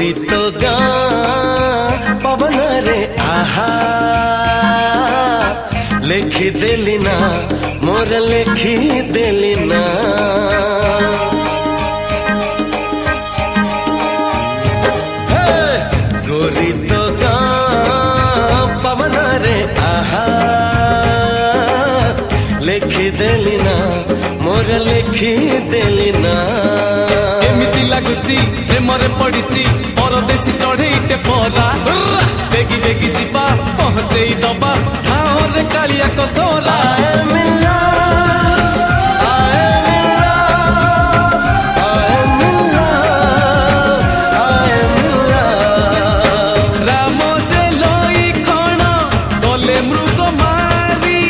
गोरी तो गाँ पवन रे आहा लेखी देली ना मोर लेखी देली ना गोरी तो गाँ पवन रे आहा लेखी देली ना मोर लेखी देली ना एमिति लागुची प्रेमरे पड़िची परदेशी चढ़ेईटे परा बेगी बेगी जीवा पहुंचेई दबा ठाओरे कालिया कसोला राम जे लोई खण गले मृग मारी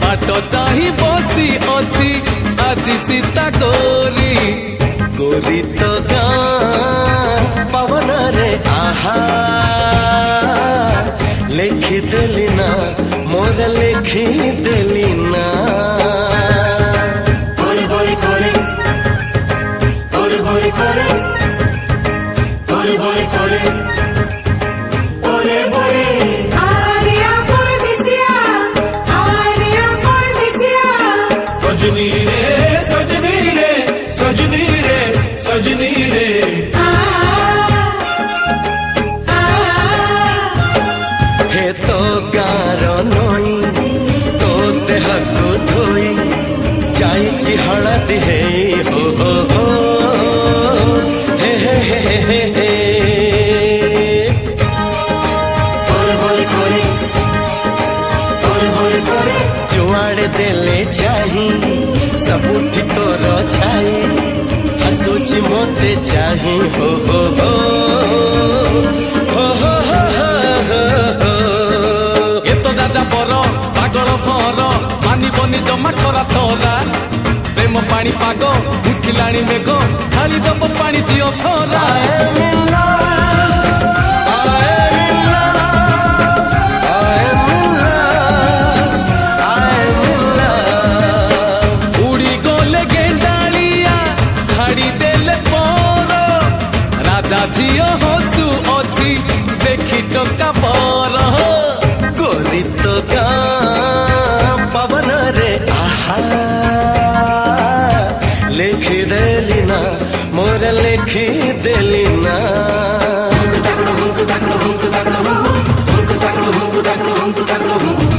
बाट चाही बसी अछि आज सीता गोरी गोरी तो गाँ पवन रे आहा लेखी देली ना मोर लेखी देली ना बोरे बोरे करे बोरे बोरे करे बोरे बोरे करे बोरे बोरे आरिया परदेसिया सजनी रे सजनी रे सजनी रे सजनी रे हे तो गार नई तो देह को धोई जाइची हळदी हे हो हो हे हे हे हे हे बोरे बोरे करे बोरे बोरे करे जुआड़े देले चाही सबुठी तोर छाई हसुची मोते चाही हो हो हो हो हो हो हो ए तो दादा बर पागल भर मानिबनी जमा खरा तोरा प्रेम पानी पाग उठिलाणी मेघ खाली दब पानी दियो सरा उड़ी गले गेंडालिया झाड़ी देले पर राजा झियो हसु अछि देखी टका पर गोरी तो गाँ पवन रे आहा लेखी देली ना मोर लेखी देली ना हुंक ताकड़ो हुंक ताकड़ो हुंक ताकड़ो हुंक ताकड़ो हुंक ताकड़ो हुंक ताकड़ो हुंक